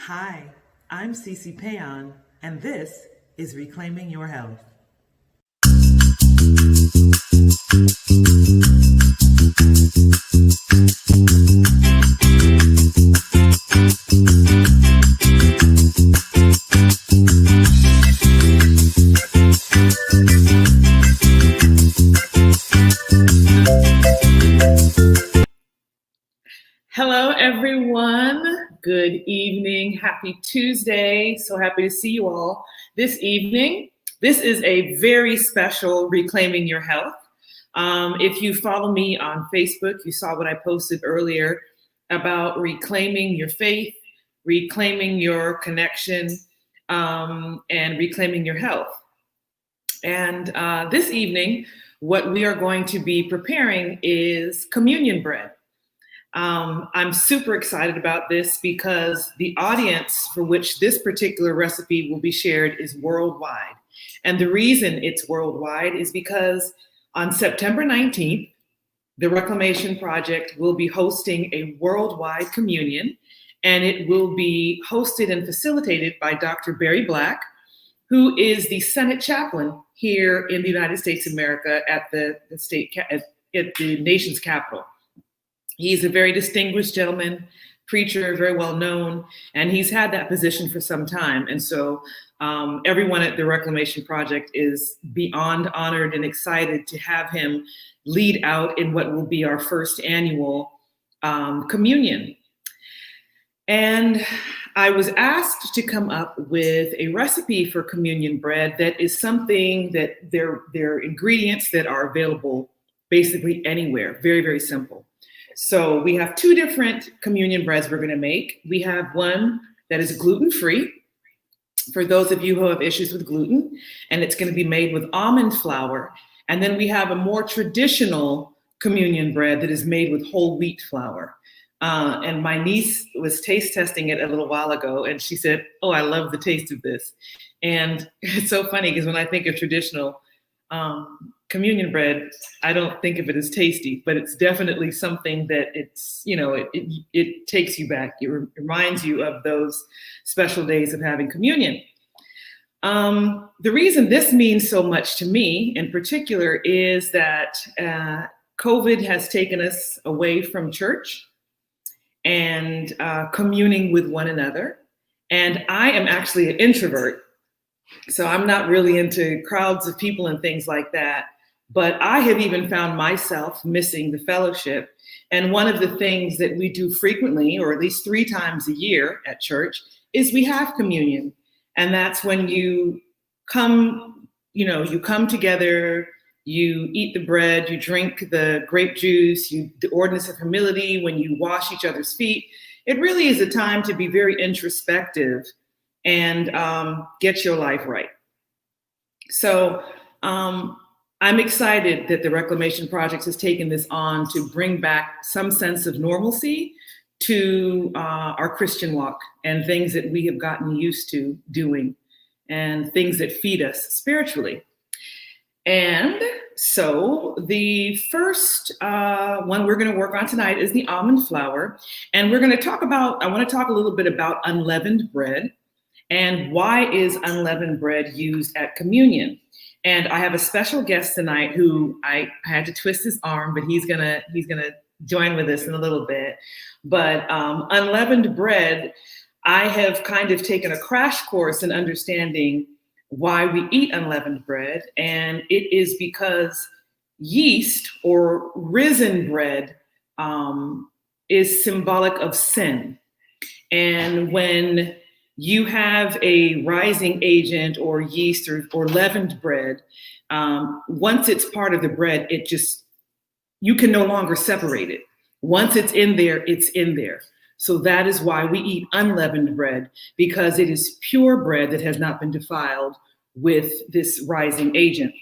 Hi, I'm C.C. Péan, and this is Reclaiming Your Health. Hello, everyone. Good evening. Happy Tuesday. So happy to see you all this evening. This is a very special Reclaiming Your Health. If you follow me on Facebook, you saw what I posted earlier about reclaiming your faith, reclaiming your connection, and reclaiming your health. And this evening, what we are going to be preparing is communion bread. I'm super excited about this because the audience for which this particular recipe will be shared is worldwide. And the reason it's worldwide is because on September 19th, the Reclamation Project will be hosting a worldwide communion, and it will be hosted and facilitated by Dr. Barry Black, who is the Senate chaplain here in the United States of America at the nation's capital. He's a very distinguished gentleman, preacher, very well known, and he's had that position for some time. And so everyone at the Reclamation Project is beyond honored and excited to have him lead out in what will be our first annual communion. And I was asked to come up with a recipe for communion bread that is something that they're ingredients that are available basically anywhere. Very, very simple. So we have two different communion breads we're going to make. We have one that is gluten-free for those of you who have issues with gluten, and it's going to be made with almond flour. And then we have a more traditional communion bread that is made with whole wheat flour. And my niece was taste testing it a little while ago, and she said, "Oh, I love the taste of this." And it's so funny because when I think of traditional communion bread, I don't think of it as tasty, but it's definitely something that it takes you back. It reminds you of those special days of having communion. The reason this means so much to me in particular is that COVID has taken us away from church and communing with one another. And I am actually an introvert, so I'm not really into crowds of people and things like that. But I have even found myself missing the fellowship. And one of the things that we do frequently, or at least 3 times a year at church, is we have communion. And that's when you come together, you eat the bread, you drink the grape juice, the ordinance of humility, when you wash each other's feet. It really is a time to be very introspective and get your life right. So I'm excited that the Reclamation Project has taken this on to bring back some sense of normalcy to our Christian walk and things that we have gotten used to doing and things that feed us spiritually. And so the first one we're going to work on tonight is the almond flour. And I want to talk a little bit about unleavened bread and why is unleavened bread used at communion. And I have a special guest tonight who I had to twist his arm, but he's gonna join with us in a little bit. But unleavened bread, I have kind of taken a crash course in understanding why we eat unleavened bread. And it is because yeast or risen bread is symbolic of sin. And when you have a rising agent or yeast or leavened bread, once it's part of the bread, you can no longer separate it. Once it's in there, it's in there. So that is why we eat unleavened bread, because it is pure bread that has not been defiled with this rising agent.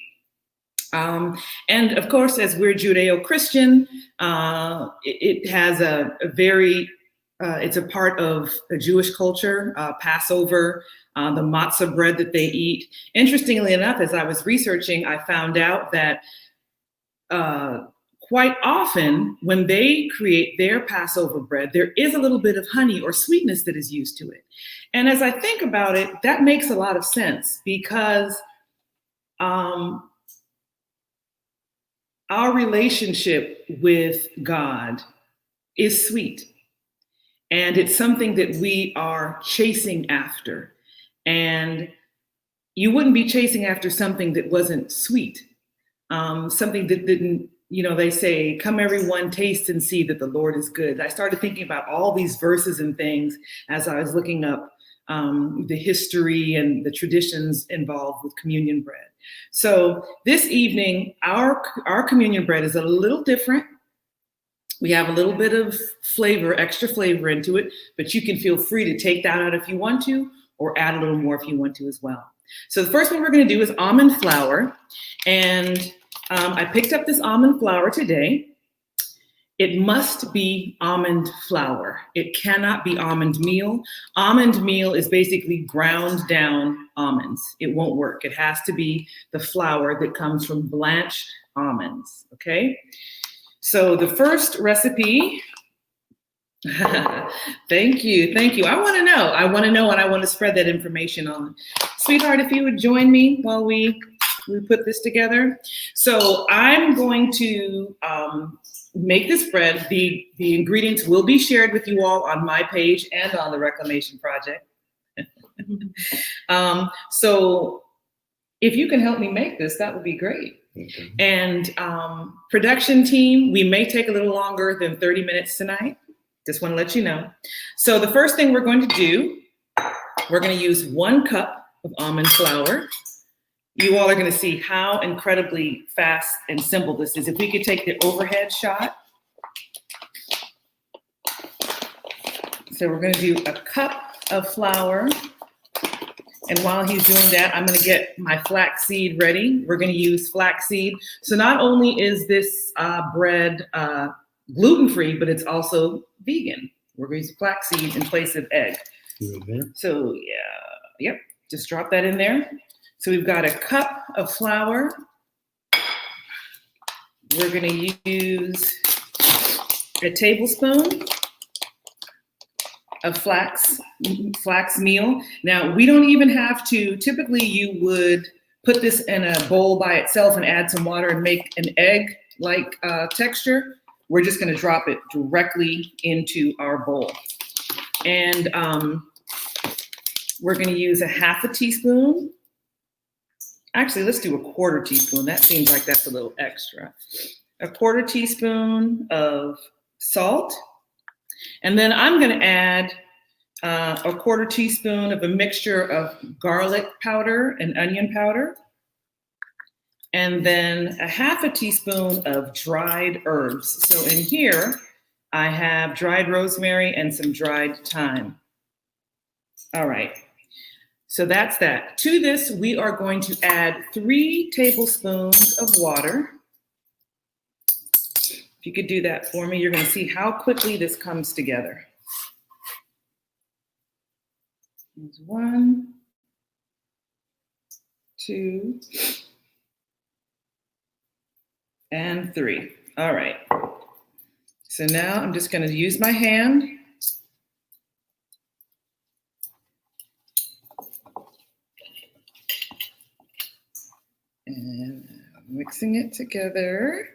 And of course, as we're Judeo-Christian, it has it's a part of the Jewish culture, Passover, the matzah bread that they eat. Interestingly enough, as I was researching, I found out that quite often when they create their Passover bread, there is a little bit of honey or sweetness that is used to it. And as I think about it, that makes a lot of sense because our relationship with God is sweet. And it's something that we are chasing after. And you wouldn't be chasing after something that wasn't sweet, something that didn't, they say, come everyone, taste and see that the Lord is good. I started thinking about all these verses and things as I was looking up the history and the traditions involved with communion bread. So this evening, our communion bread is a little different. We have a little bit of flavor, extra flavor into it, but you can feel free to take that out if you want to, or add a little more if you want to as well. So the first one we're going to do is almond flour. And I picked up this almond flour today. It must be almond flour. It cannot be almond meal. Almond meal is basically ground down almonds. It won't work. It has to be the flour that comes from blanched almonds, okay? So the first recipe, thank you. I want to know, and I want to spread that information on. Sweetheart, if you would join me while we put this together. So I'm going to make this bread. The ingredients will be shared with you all on my page and on the Reclamation Project. So if you can help me make this, that would be great. Okay. And production team, we may take a little longer than 30 minutes tonight. Just want to let you know. So the first thing we're going to do, we're going to use 1 cup of almond flour. You all are going to see how incredibly fast and simple this is. If we could take the overhead shot. So we're going to do a cup of flour. And while he's doing that, I'm going to get my flaxseed ready. We're going to use flaxseed. So not only is this bread gluten-free, but it's also vegan. We're going to use flaxseed in place of egg. So yep, just drop that in there. So we've got a cup of flour. We're going to use a tablespoon of flax meal. Now, we don't even have to, typically you would put this in a bowl by itself and add some water and make an egg-like texture. We're just gonna drop it directly into our bowl. And we're gonna use a 1/2 teaspoon. Actually, let's do a 1/4 teaspoon. That seems like that's a little extra. A 1/4 teaspoon of salt. And then I'm going to add a 1/4 teaspoon of a mixture of garlic powder and onion powder. And then a 1/2 teaspoon of dried herbs. So in here, I have dried rosemary and some dried thyme. All right. So that's that. To this, we are going to add 3 tablespoons of water. If you could do that for me, you're going to see how quickly this comes together. There's 1, 2, and 3. All right. So now I'm just going to use my hand. And mixing it together.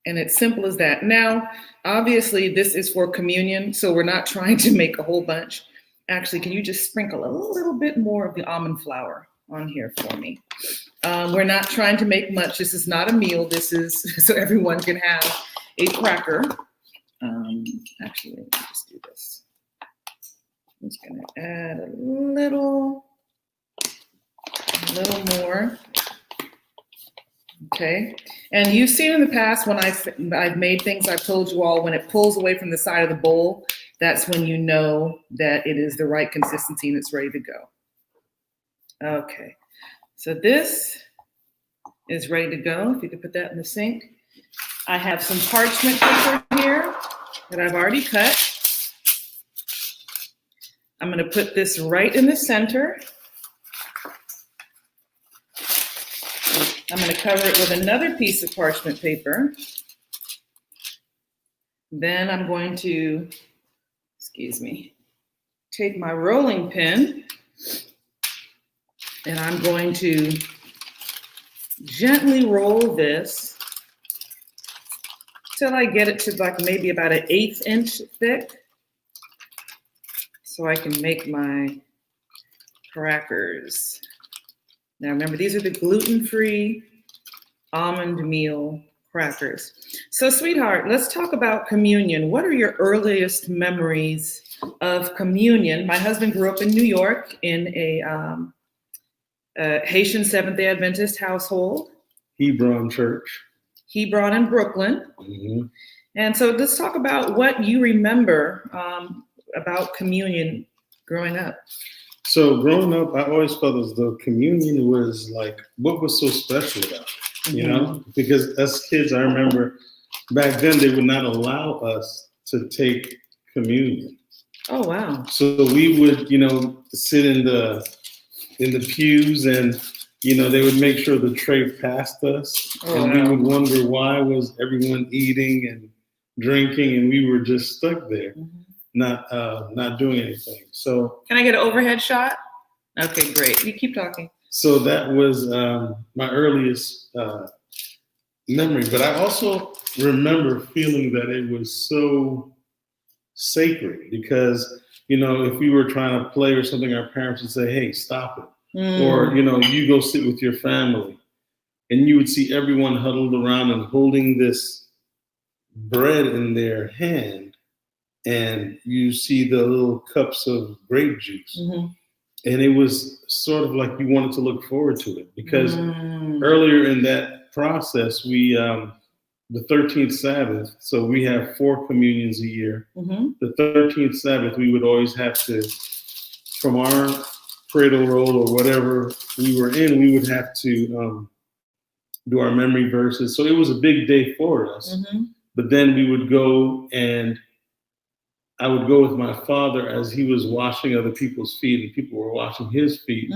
And it's simple as that. Now, obviously, this is for communion, so we're not trying to make a whole bunch. Actually, can you just sprinkle a little bit more of the almond flour on here for me? We're not trying to make much. This is not a meal. This is so everyone can have a cracker. Actually, let me just do this. I'm just going to add a little more. Okay, and you've seen in the past when I've made things, I've told you all, when it pulls away from the side of the bowl, that's when you know that it is the right consistency and it's ready to go. Okay, so this is ready to go. If you could put that in the sink. I have some parchment paper here that I've already cut. I'm going to put this right in the center. I'm going to cover it with another piece of parchment paper. Then I'm going to, take my rolling pin and I'm going to gently roll this till I get it to like maybe about an 1/8 inch thick, so I can make my crackers. Now remember, these are the gluten-free almond meal crackers. So sweetheart, let's talk about communion. What are your earliest memories of communion? My husband grew up in New York in a Haitian Seventh-day Adventist household. Hebron Church. Hebron in Brooklyn. Mm-hmm. And so let's talk about what you remember about communion growing up. So growing up, I always felt as though communion was like, what was so special about it, you know? Because as kids, I remember back then they would not allow us to take communion. Oh, wow. So we would, sit in the pews and, they would make sure the tray passed us. Oh, and wow. We would wonder why was everyone eating and drinking and we were just stuck there. Not doing anything. So can I get an overhead shot? Okay, great. You keep talking. So that was my earliest memory. But I also remember feeling that it was so sacred because, if we were trying to play or something, our parents would say, hey, stop it. Or, you go sit with your family. And you would see everyone huddled around and holding this bread in their hand. And you see the little cups of grape juice. And it was sort of like you wanted to look forward to it because earlier in that process, we, the 13th Sabbath, so we have 4 communions a year. The 13th Sabbath, we would always have to, from our cradle roll or whatever we were in, we would have to do our memory verses. So it was a big day for us. But then we would go and I would go with my father as he was washing other people's feet and people were washing his feet,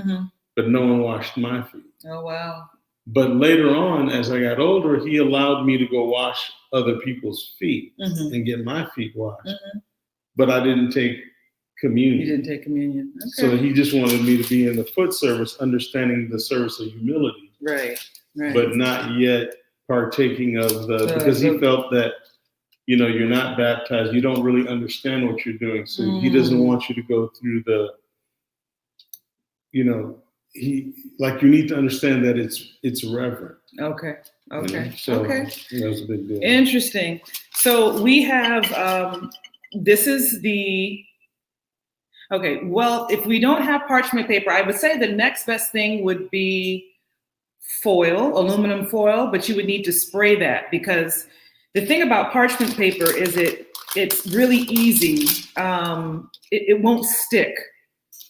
but no one washed my feet. Oh, wow. But later on, as I got older, he allowed me to go wash other people's feet and get my feet washed. But I didn't take communion. You didn't take communion. Okay. So he just wanted me to be in the foot service, understanding the service of humility. Right. But not yet partaking of because he felt that, you're not baptized. You don't really understand what you're doing. So he doesn't want you to go through you need to understand that it's reverent. Okay. So it was a big deal. Interesting. So we have, this is well, if we don't have parchment paper, I would say the next best thing would be foil, aluminum foil, but you would need to spray that because the thing about parchment paper is it's really easy. It won't stick.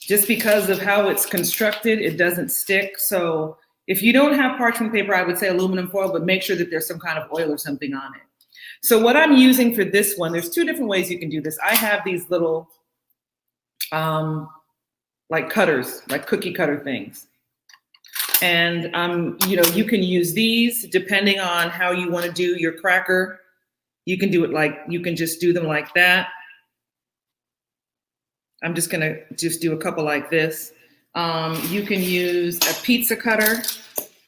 Just because of how it's constructed, it doesn't stick. So if you don't have parchment paper, I would say aluminum foil, but make sure that there's some kind of oil or something on it. So what I'm using for this one, there's 2 different ways you can do this. I have these little like cutters, like cookie cutter things. And, you can use these depending on how you want to do your cracker. You can do it you can just do them like that. I'm just going to do a couple like this. You can use a pizza cutter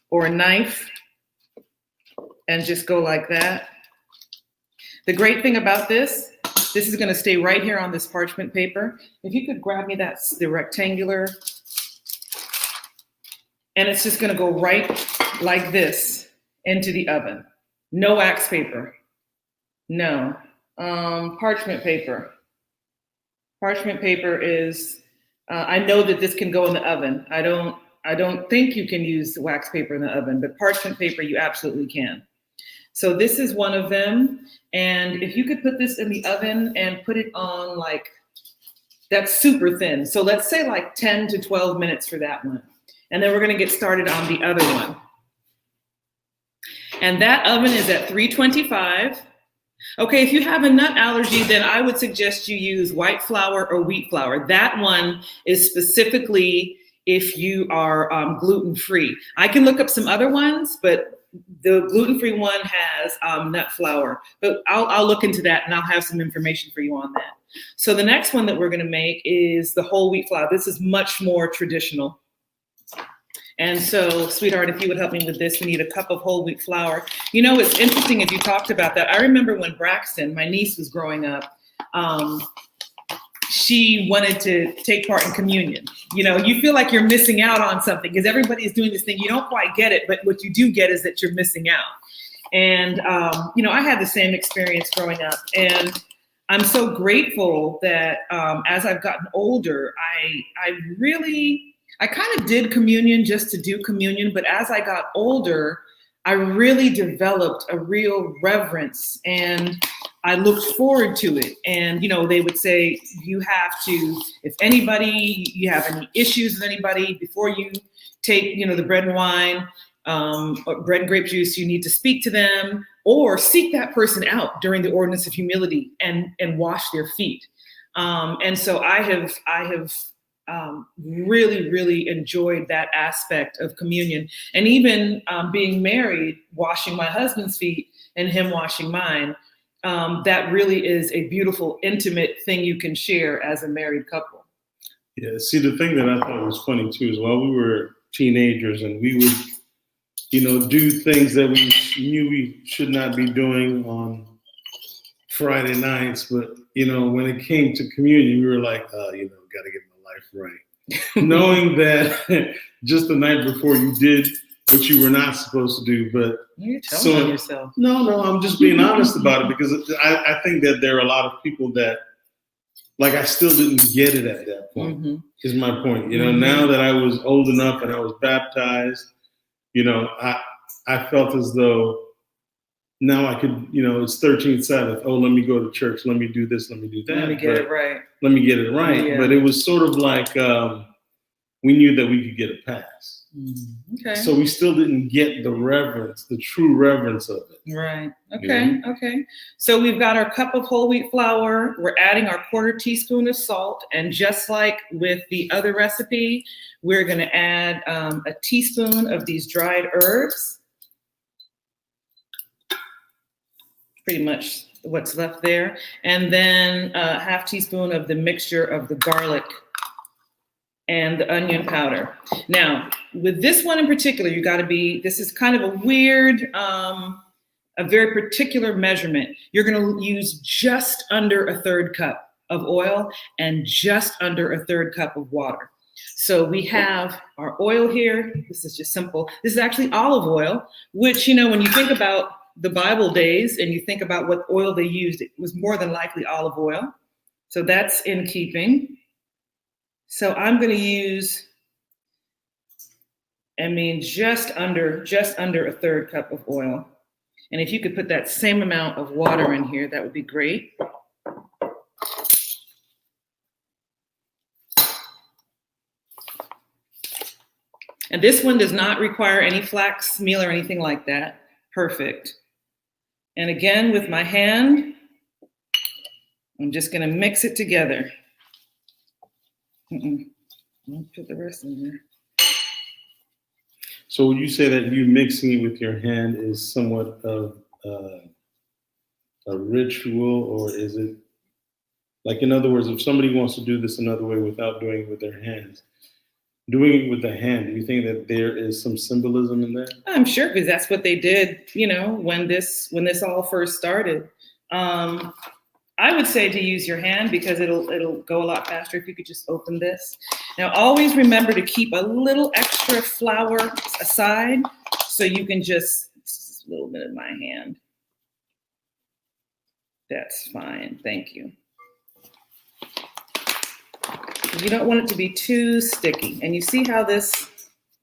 or a knife and just go like that. The great thing about this is going to stay right here on this parchment paper. If you could grab me the rectangular. And it's just going to go right like this into the oven. No wax paper. No. Parchment paper. Parchment paper is, I know that this can go in the oven. I don't think you can use wax paper in the oven, but parchment paper you absolutely can. So this is one of them. And if you could put this in the oven and put it on that's super thin. So let's say 10 to 12 minutes for that one. And then we're going to get started on the other one. And that oven is at 325. Okay, if you have a nut allergy, then I would suggest you use white flour or wheat flour. That one is specifically if you are gluten-free. I can look up some other ones, but the gluten-free one has nut flour. But I'll look into that, and I'll have some information for you on that. So the next one that we're going to make is the whole wheat flour. This is much more traditional. And so, sweetheart, if you would help me with this, we need a cup of whole wheat flour. You know, it's interesting if you talked about that. I remember when Braxton, my niece, was growing up, she wanted to take part in communion. You know, you feel like you're missing out on something because everybody is doing this thing. You don't quite get it, but what you do get is that you're missing out. And, you know, I had the same experience growing up. And I'm so grateful that as I've gotten older, I kind of did communion just to do communion, but as I got older, I really developed a real reverence and I looked forward to it. And, you know, they would say, you have to, if you have any issues with anybody, before you take, you know, the bread and wine, or bread and grape juice, you need to speak to them or seek that person out during the ordinance of humility and wash their feet. And so I have really, really enjoyed that aspect of communion. And even being married, washing my husband's feet and him washing mine, that really is a beautiful, intimate thing you can share as a married couple. Yeah, see, the thing that I thought was funny too is while we were teenagers and we would, you know, do things that we knew we should not be doing on Friday nights, but, you know, when it came to communion, we were like, you know, got to get right. Knowing that just the night before you did what you were not supposed to do, but you're telling on yourself. No, I'm just being honest about it because I think that there are a lot of people that, like, I still didn't get it at that point. Is my point. You know, now that I was old enough and I was baptized, you know, I felt as though now I could, you know, it's 13th Sabbath. Oh, let me go to church. Let me do this. Let me do that. Let me get it right. Let me get it right. Yeah. But it was sort of like we knew that we could get a pass. Okay. So we still didn't get the reverence, the true reverence of it. Right. Okay. Yeah. Okay. So we've got our cup of whole wheat flour. We're adding our 1/4 teaspoon of salt. And just like with the other recipe, we're going to add a teaspoon of these dried herbs. Pretty much what's left there. And then a 1/2 teaspoon of the mixture of the garlic and the onion powder. Now, with this one in particular, this is kind of a weird, a very particular measurement. You're gonna use just under 1/3 cup of oil and just under 1/3 cup of water. So we have our oil here. This is just simple. This is actually olive oil, which, you know, when you think about the Bible days and you think about what oil they used, it was more than likely olive oil. So that's in keeping. So I'm going to use, just under 1/3 cup of oil. And if you could put that same amount of water in here, that would be great. And this one does not require any flax meal or anything like that. Perfect. And again, with my hand, I'm just going to mix it together. I'll put the rest in there. So would you say that you mixing it with your hand is somewhat of a ritual, or is it, like, in other words, if somebody wants to do this another way without doing it with their hands, doing it with the hand, do you think that there is some symbolism in that? I'm sure, because that's what they did, you know, when this all first started. I would say to use your hand because it'll go a lot faster if you could just open this. Now, always remember to keep a little extra flour aside so you can just a little bit in my hand. That's fine. Thank you. You don't want it to be too sticky. And you see how this,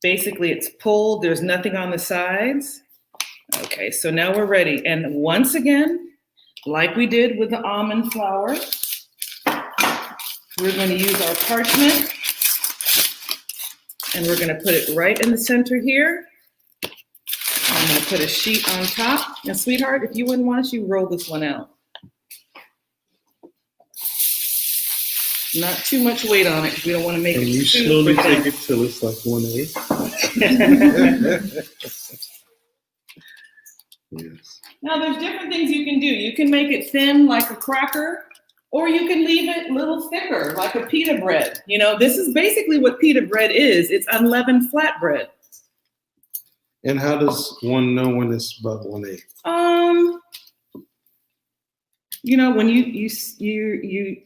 basically it's pulled, there's nothing on the sides. Okay, so now we're ready. And once again, like we did with the almond flour, we're going to use our parchment and we're going to put it right in the center here. I'm going to put a sheet on top. Now, sweetheart, if you wouldn't want it, you roll this one out. Not too much weight on it because we don't want to make And it you super slowly thin. take it till it's like 1/8. Yes. Now, there's different things you can do. You can make it thin like a cracker, or you can leave it a little thicker like a pita bread. You know, this is basically what pita bread is. It's unleavened flatbread. And how does one know when it's about 1/8? You know, when you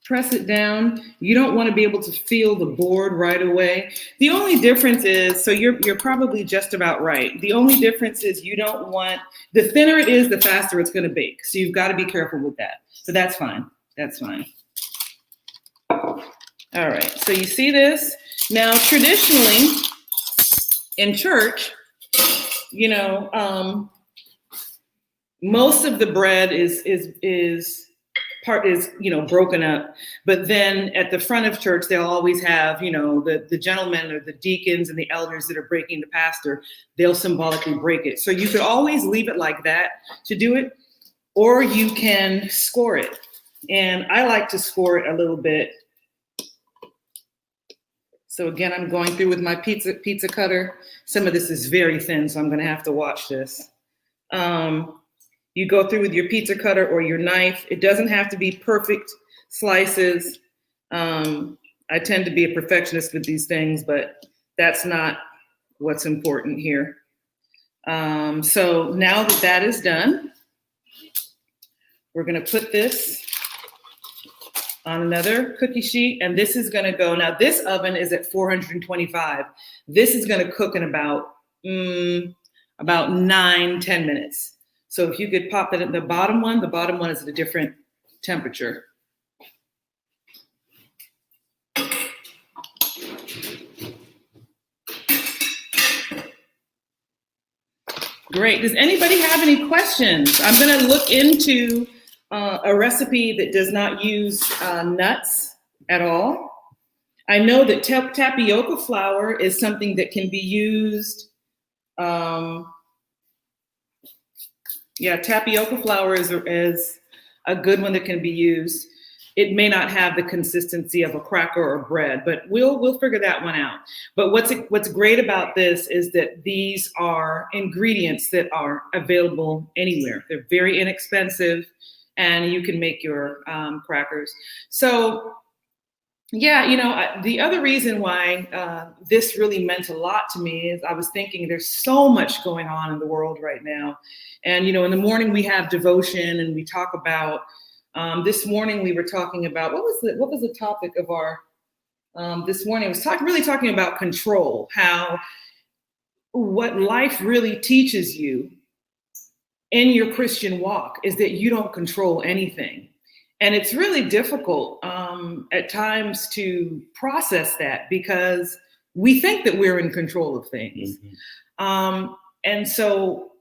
press it down, you don't want to be able to feel the board right away. The only difference is, so you're probably just about right. The only difference is you don't want, the thinner it is, the faster it's going to bake. So you've got to be careful with that. So that's fine. That's fine. All right. So you see this? Now, traditionally in church, you know, most of the bread is you know, broken up, but then at the front of church they'll always have, you know, the gentlemen or the deacons and the elders that are breaking the pastor. They'll symbolically break it. So you could always leave it like that to do it, or you can score it. And I like to score it a little bit. So again, I'm going through with my pizza cutter. Some of this is very thin, so I'm going to have to watch this. You go through with your pizza cutter or your knife. It doesn't have to be perfect slices. I tend to be a perfectionist with these things, but that's not what's important here. So now that that is done, we're going to put this on another cookie sheet, and this is going to go, now this oven is at 425. This is going to cook in about 9-10 minutes. So if you could pop that at the bottom one is at a different temperature. Great. Does anybody have any questions? I'm going to look into a recipe that does not use nuts at all. I know that tapioca flour is something that can be used. Yeah, tapioca flour is a good one that can be used. It may not have the consistency of a cracker or bread, but we'll figure that one out. But what's great about this is that these are ingredients that are available anywhere. They're very inexpensive, and you can make your crackers. So yeah, you know, the other reason why this really meant a lot to me is I was thinking there's so much going on in the world right now. And, you know, in the morning we have devotion and we talk about, this morning we were talking about, what was the topic of our, this morning? I was really talking about control, how what life really teaches you in your Christian walk is that you don't control anything. And it's really difficult at times to process that because we think that we're in control of things. Mm-hmm. And so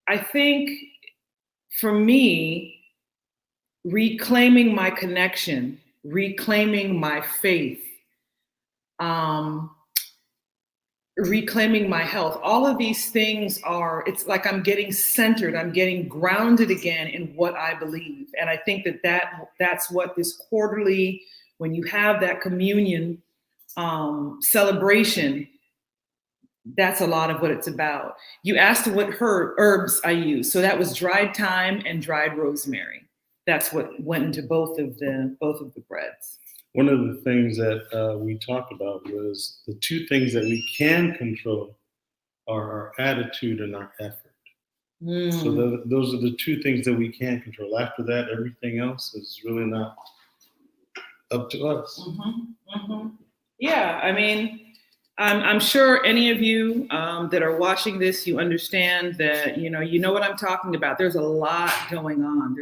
I think for me, reclaiming my connection, reclaiming my faith, reclaiming my health, all of these things it's like I'm getting centered, I'm getting grounded again in what I believe. And I think that's what this quarterly, when you have that communion celebration, that's a lot of what it's about. You asked what herbs I use. So that was dried thyme and dried rosemary. That's what went into both of the breads. One of the things that we talked about was the two things that we can control are our attitude and our effort. So those are the two things that we can control. After that, everything else is really not up to us. Mm-hmm. Mm-hmm. Yeah, I mean, I'm sure any of you that are watching this, you understand that, you know what I'm talking about. There's a lot going on.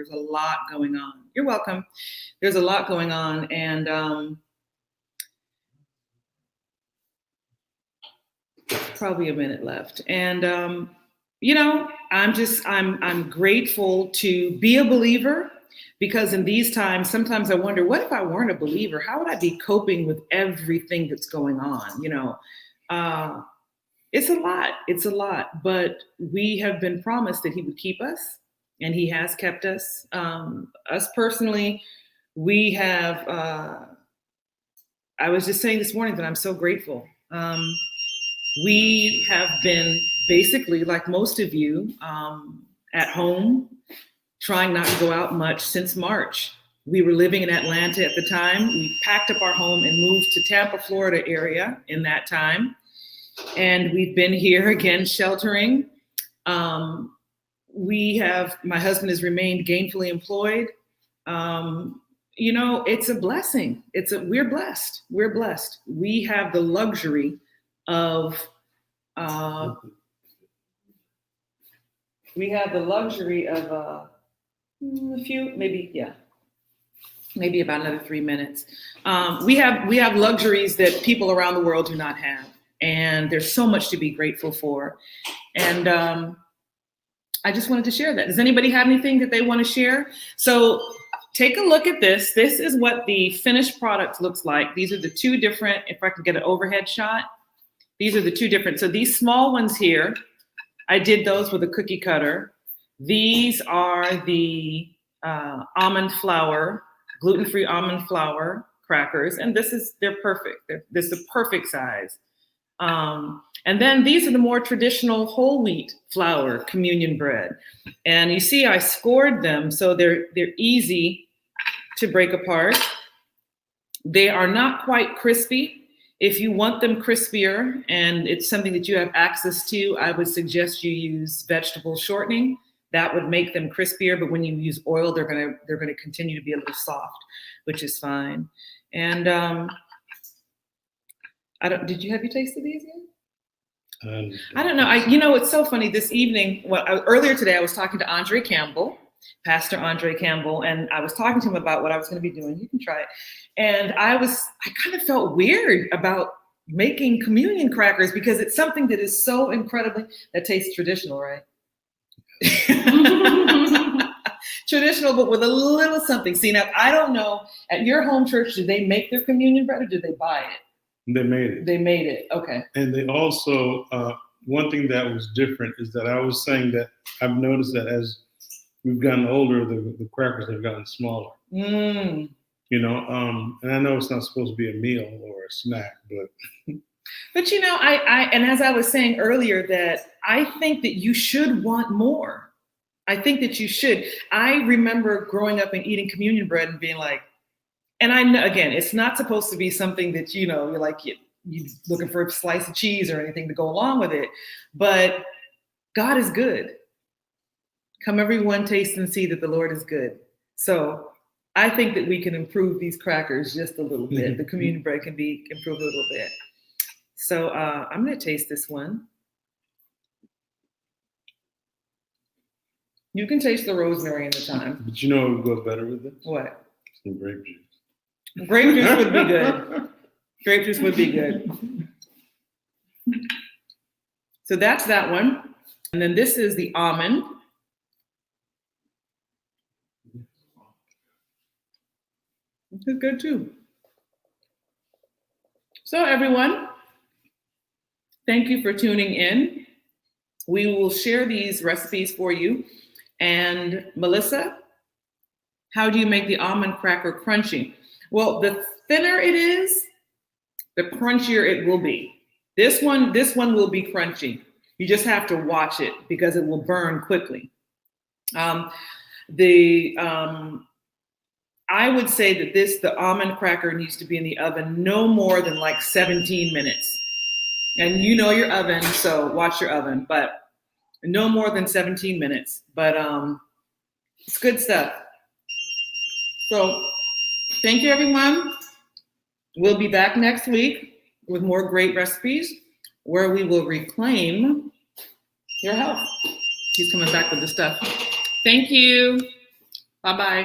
You're welcome. There's a lot going on. And probably a minute left. And, you know, I'm grateful to be a believer, because in these times, sometimes I wonder, what if I weren't a believer? How would I be coping with everything that's going on? You know, it's a lot, but we have been promised that he would keep us, and he has kept us. Us personally, We have, I was just saying this morning that I'm so grateful. We have been basically, like most of you, at home, trying not to go out much since March. We were living in Atlanta at the time. We packed up our home and moved to Tampa, Florida area in that time. And we've been here again, sheltering. My husband has remained gainfully employed. It's a blessing. We're blessed. We're blessed. We have the luxury of, a few, maybe about another 3 minutes. We have luxuries that people around the world do not have. And there's so much to be grateful for. And I just wanted to share that. Does anybody have anything that they want to share? So take a look at this. This is what the finished product looks like. These are the two different, if I can get an overhead shot, these are the two different. So these small ones here, I did those with a cookie cutter. These are the almond flour, gluten-free almond flour crackers. And they're perfect. This is the perfect size. And then these are the more traditional whole wheat flour communion bread. And you see I scored them so they're easy to break apart. They are not quite crispy. If you want them crispier and it's something that you have access to, I would suggest you use vegetable shortening. That would make them crispier, but when you use oil, they're gonna continue to be a little soft, which is fine. And did you tasted these yet? I don't know. It's so funny. This evening, earlier today, I was talking to Andre Campbell, Pastor Andre Campbell, and I was talking to him about what I was going to be doing. You can try it. And I kind of felt weird about making communion crackers because it's something that is so incredibly, that tastes traditional, right? Traditional, but with a little something. See, now, I don't know, at your home church, did they make their communion bread or did they buy it? They made it. They made it. Okay. And they also, one thing that was different is that I was saying that I've noticed that as we've gotten older, the crackers have gotten smaller. And I know it's not supposed to be a meal or a snack, but. But and as I was saying earlier, that I think that you should want more. I think that you should. I remember growing up and eating communion bread and being like, and I know, again, it's not supposed to be something that, you're like, you're looking for a slice of cheese or anything to go along with it. But God is good. Come everyone, taste and see that the Lord is good. So I think that we can improve these crackers just a little bit. The communion bread can be improved a little bit. So I'm going to taste this one. You can taste the rosemary in the thyme. But you know what would go better with it? What? Some grape juice. Grape juice would be good. Grape juice would be good. So that's that one. And then this is the almond. This is good too. So everyone, thank you for tuning in. We will share these recipes for you. And Melissa, how do you make the almond cracker crunchy? Well, the thinner it is, the crunchier it will be. This one will be crunchy. You just have to watch it because it will burn quickly. I would say that the almond cracker needs to be in the oven no more than like 17 minutes. And you know your oven, so watch your oven, but no more than 17 minutes. But it's good stuff. So thank you, everyone. We'll be back next week with more great recipes where we will reclaim your health. He's coming back with the stuff. Thank you. Bye-bye.